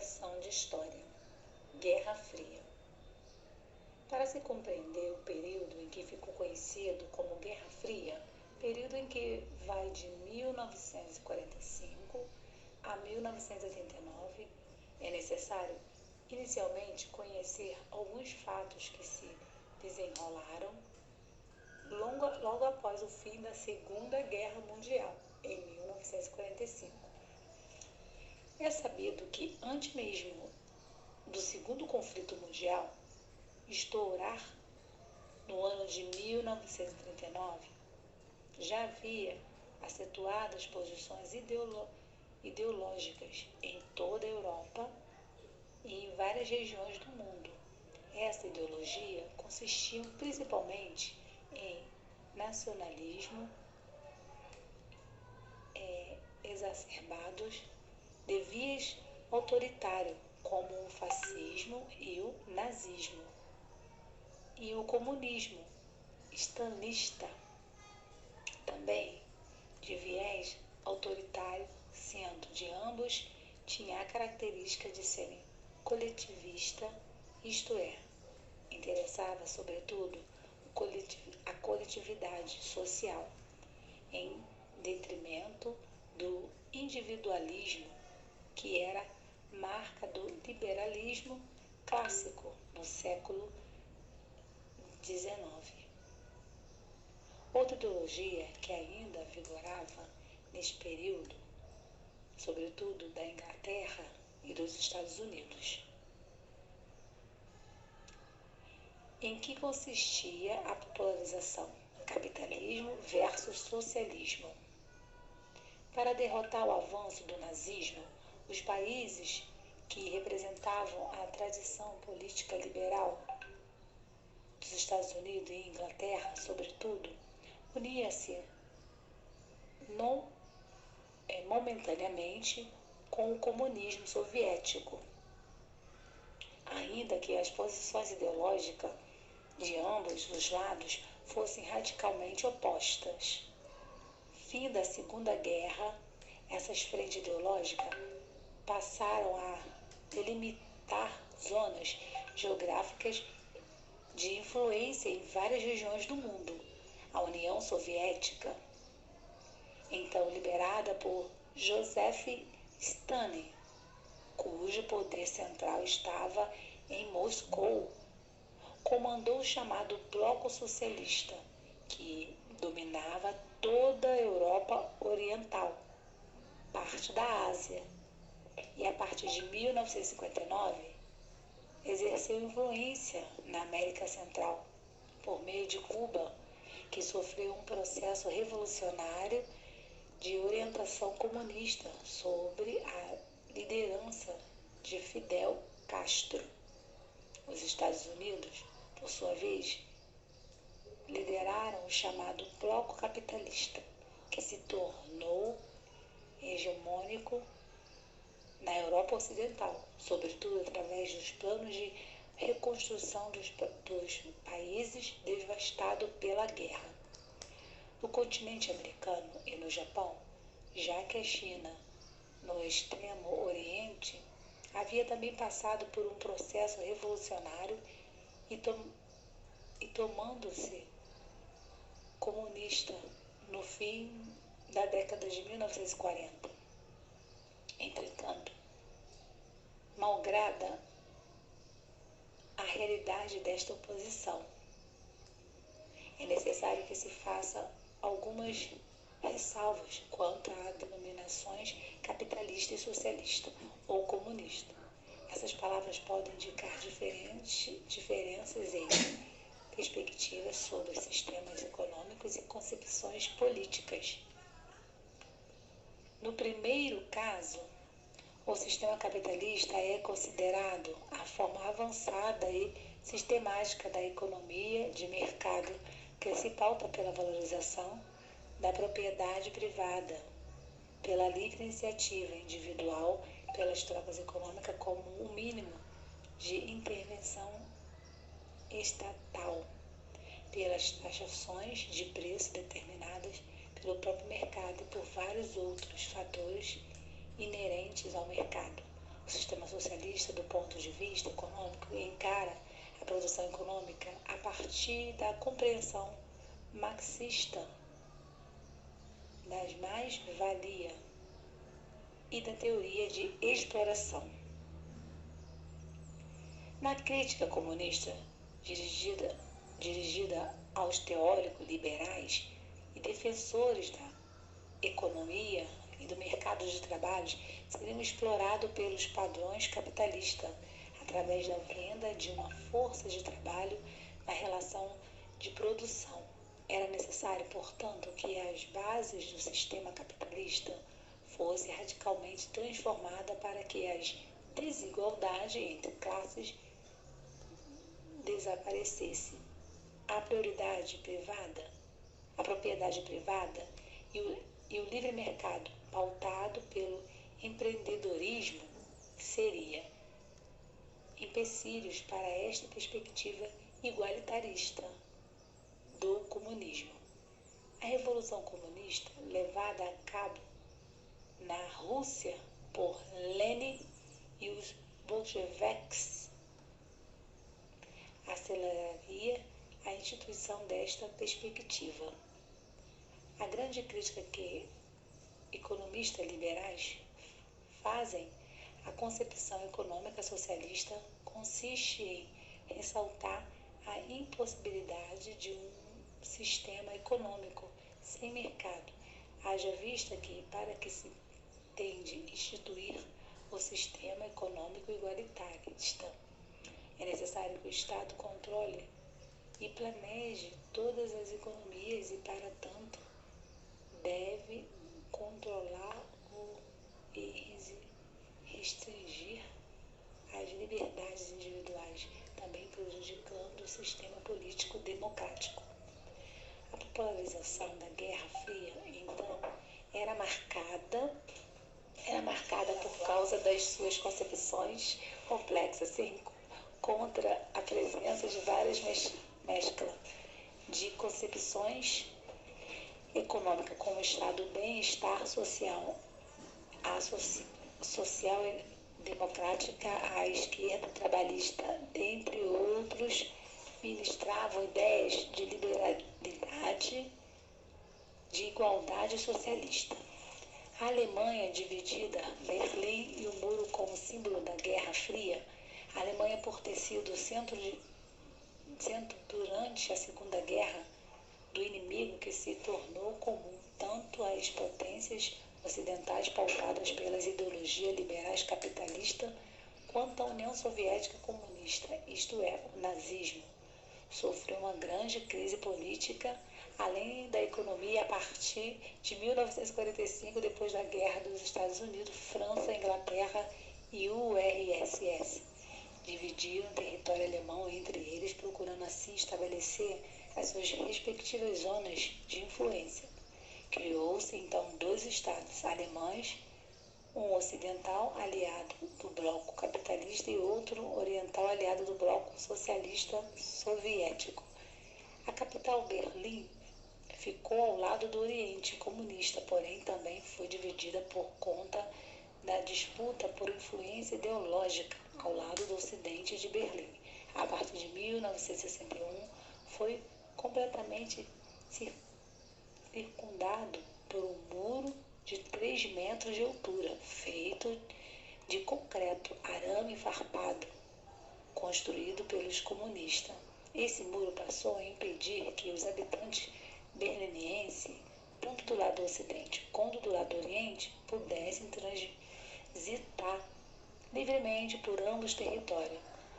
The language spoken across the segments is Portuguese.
Lição de História. Guerra Fria. Para se compreender o período em que ficou conhecido como Guerra Fria, período em que vai de 1945 a 1989, é necessário inicialmente conhecer alguns fatos que se desenrolaram logo após o fim da Segunda Guerra Mundial, em 1945. É sabido que antes mesmo do Segundo Conflito Mundial estourar no ano de 1939, já havia acentuadas posições ideológicas em toda a Europa e em várias regiões do mundo. Essa ideologia consistia principalmente em nacionalismo exacerbados de viés autoritário, como o fascismo e o nazismo, e o comunismo stalinista, também de viés autoritário, sendo de ambos tinha a característica de serem coletivista, isto é, interessava sobretudo a coletividade social, em detrimento do individualismo, que era marca do liberalismo clássico no século XIX. Outra ideologia que ainda vigorava neste período, sobretudo da Inglaterra e dos Estados Unidos, em que consistia a popularização do capitalismo versus socialismo. Para derrotar o avanço do nazismo, os países que representavam a tradição política liberal dos Estados Unidos e Inglaterra, sobretudo, unia-se momentaneamente com o comunismo soviético, ainda que as posições ideológicas de ambos os lados fossem radicalmente opostas. Fim da Segunda Guerra, essas frentes ideológicas passaram a delimitar zonas geográficas de influência em várias regiões do mundo. A União Soviética, então liderada por Joseph Stalin, cujo poder central estava em Moscou, comandou o chamado Bloco Socialista, que dominava toda a Europa Oriental, parte da Ásia, e a partir de 1959 exerceu influência na América Central, por meio de Cuba, que sofreu um processo revolucionário de orientação comunista sob a liderança de Fidel Castro. Os Estados Unidos, por sua vez, lideraram o chamado Bloco Capitalista, que se tornou hegemônico na Europa Ocidental, sobretudo através dos planos de reconstrução dos países devastados pela guerra. No continente americano e no Japão, já que a China, no extremo oriente, havia também passado por um processo revolucionário e tomando-se comunista no fim da década de 1940. Entretanto, malgrada a realidade desta oposição, é necessário que se faça algumas ressalvas quanto a denominações capitalista e socialista ou comunista. Essas palavras podem indicar diferenças em perspectivas sobre sistemas econômicos e concepções políticas. No primeiro caso, o sistema capitalista é considerado a forma avançada e sistemática da economia de mercado que se pauta pela valorização da propriedade privada, pela livre iniciativa individual, pelas trocas econômicas como um mínimo de intervenção estatal, pelas taxações de preço determinadas pelo próprio mercado e por vários outros fatores inerentes ao mercado. O sistema socialista, do ponto de vista econômico, encara a produção econômica a partir da compreensão marxista das mais-valia e da teoria de exploração. Na crítica comunista dirigida aos teóricos liberais e defensores da economia e do mercado de trabalhos, seriam explorados pelos padrões capitalistas através da venda de uma força de trabalho na relação de produção. Era necessário, portanto, que as bases do sistema capitalista fossem radicalmente transformadas para que as desigualdades entre classes desaparecesse. A propriedade privada e o livre mercado pautado pelo empreendedorismo seria empecilhos para esta perspectiva igualitarista do comunismo. A Revolução Comunista, levada a cabo na Rússia por Lenin e os bolcheviques, aceleraria a instituição desta perspectiva. A grande crítica que economistas liberais fazem à concepção econômica socialista consiste em ressaltar a impossibilidade de um sistema econômico sem mercado, haja vista que, para que se tende instituir o sistema econômico igualitarista, é necessário que o Estado controle e planeje todas as economias e, para tanto, deve controlar e restringir as liberdades individuais, também prejudicando o sistema político democrático. A popularização da Guerra Fria, então, era marcada por causa das suas concepções complexas, contra a presença de várias mesclas de concepções econômicas, como o estado do bem-estar social, a social democrática, a esquerda trabalhista, dentre outros, ministravam ideias de liberalidade, de igualdade socialista. A Alemanha dividida, Berlim e o muro como símbolo da Guerra Fria, a Alemanha, por ter sido centro durante a Segunda Guerra do inimigo, que se tornou comum tanto às potências ocidentais pautadas pelas ideologias liberais capitalistas quanto à União Soviética comunista, isto é, o nazismo, sofreu uma grande crise política, além da economia, a partir de 1945, depois da guerra dos Estados Unidos, França, Inglaterra e URSS. Dividiram o território alemão entre eles, procurando assim estabelecer as suas respectivas zonas de influência. Criou-se então dois estados alemães, um ocidental aliado do bloco capitalista e outro oriental aliado do bloco socialista soviético. A capital, Berlim, ficou ao lado do Oriente comunista, porém também foi dividida por conta da disputa por influência ideológica ao lado do Ocidente de Berlim. A partir de 1961, foi completamente circundado por um muro de 3 metros de altura, feito de concreto, arame farpado, construído pelos comunistas. Esse muro passou a impedir que os habitantes berlinienses, tanto do lado do Ocidente quanto do lado do Oriente, pudessem transitar livremente por ambos territórios.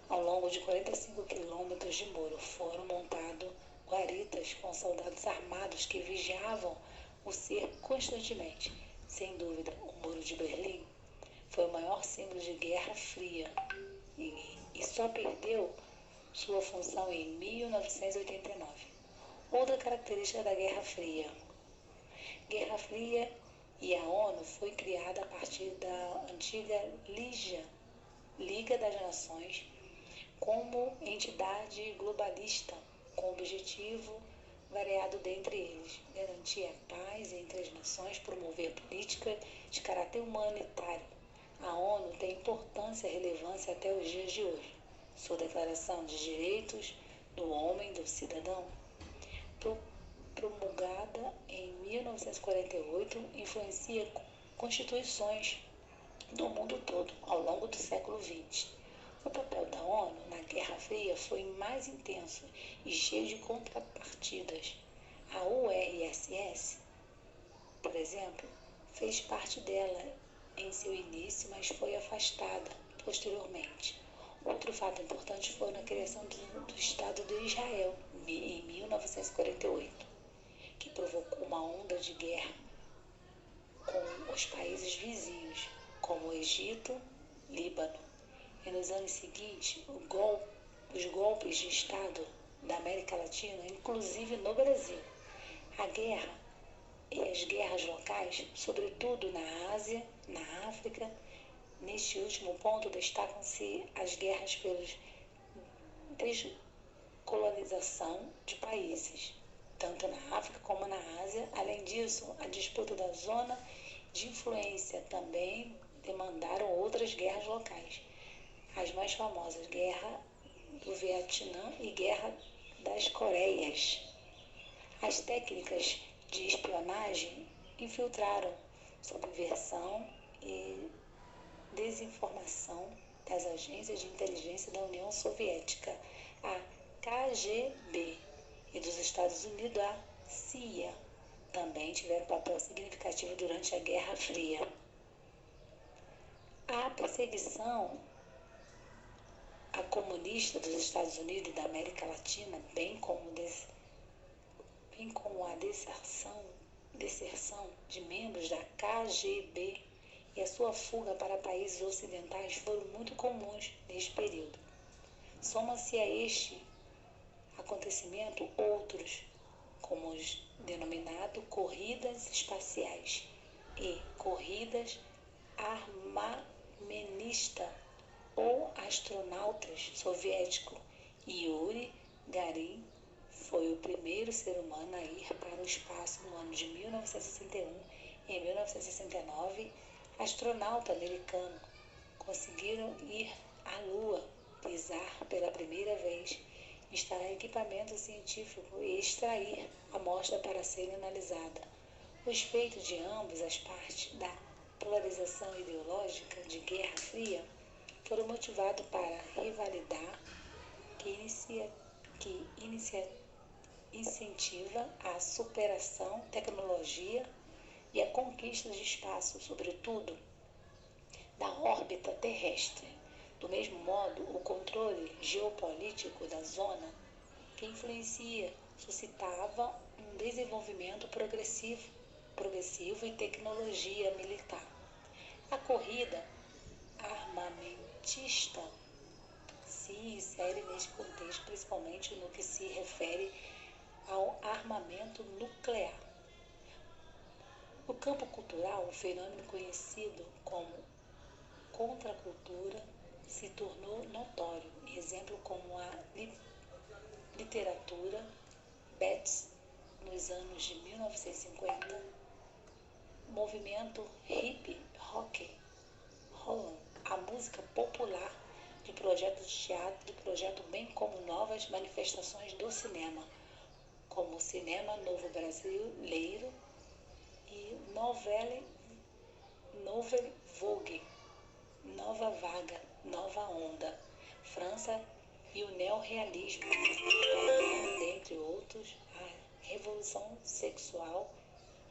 Ao longo de 45 quilômetros de muro foram montados guaritas com soldados armados que vigiavam o cerco constantemente. Sem dúvida, o Muro de Berlim foi o maior símbolo de Guerra Fria e só perdeu sua função em 1989. Outra característica da Guerra Fria. Guerra Fria e a ONU foi criada a partir da antiga Liga das Nações como entidade globalista, com objetivo variado dentre eles: garantir a paz entre as nações, promover política de caráter humanitário. A ONU tem importância e relevância até os dias de hoje. Sua Declaração de Direitos do Homem e do Cidadão, promulgada em 1948, influencia constituições do mundo todo ao longo do século XX. O papel da ONU na Guerra Fria foi mais intenso e cheio de contrapartidas. A URSS, por exemplo, fez parte dela em seu início, mas foi afastada posteriormente. Outro fato importante foi a criação do Estado de Israel, em 1948, que provocou uma onda de guerra com os países vizinhos, como o Egito, Líbano. E nos anos seguintes, os golpes de Estado da América Latina, inclusive no Brasil. A guerra e as guerras locais, sobretudo na Ásia, na África. Neste último ponto, destacam-se as guerras pela descolonização de países, tanto na África como na Ásia. Além disso, a disputa da zona de influência também demandaram outras guerras locais. As mais famosas, Guerra do Vietnã e Guerra das Coreias. As técnicas de espionagem infiltraram subversão e desinformação das agências de inteligência da União Soviética, a KGB, e dos Estados Unidos, a CIA, também tiveram papel significativo durante a Guerra Fria. A perseguição a comunista dos Estados Unidos e da América Latina, bem como a deserção de membros da KGB e a sua fuga para países ocidentais foram muito comuns neste período. Soma-se a este acontecimento outros, como os denominados corridas espaciais e corridas armamentista ou astronautas soviético. Yuri Gagarin foi o primeiro ser humano a ir para o espaço no ano de 1961. Em 1969, astronauta americano conseguiram ir à Lua, pisar pela primeira vez, instalar equipamento científico e extrair amostra para ser analisada. Os feitos de ambas as partes da polarização ideológica de Guerra Fria foram motivados para rivalidade que incentiva a superação, tecnologia e a conquista de espaço, sobretudo da órbita terrestre. Do mesmo modo, o controle geopolítico da zona que influencia suscitava um desenvolvimento progressivo em tecnologia militar. A corrida armamentista se insere neste contexto, principalmente no que se refere ao armamento nuclear. No campo cultural, o fenômeno conhecido como contracultura se tornou notório. Exemplo como a literatura, Beatles nos anos de 1950, movimento hip rock, Holland, a música popular, de projetos de teatro, de projeto bem como novas manifestações do cinema, como o Cinema Novo Brasileiro e Nouvelle Vogue, Nova Vaga, Nova Onda, França e o neorrealismo, dentre outros, a revolução sexual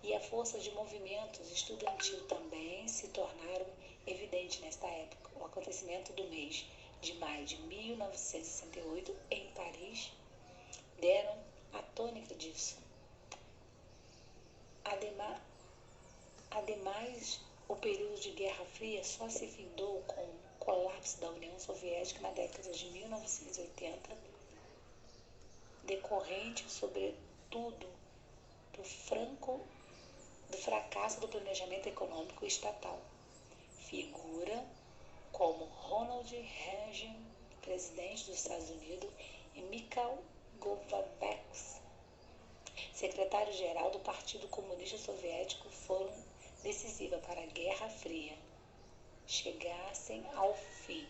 e a força de movimentos estudantil também se tornaram evidentes nesta época. O acontecimento do mês de maio de 1968 em Paris deram a tônica disso. Ademais, o período de Guerra Fria só se findou com o colapso da União Soviética na década de 1980, decorrente, sobretudo, do fracasso do planejamento econômico estatal. Figura como Ronald Reagan, presidente dos Estados Unidos, e Mikhail Gorbachev, secretário-geral do Partido Comunista Soviético, foram decisivas para a Guerra Fria. chegassem ao fim.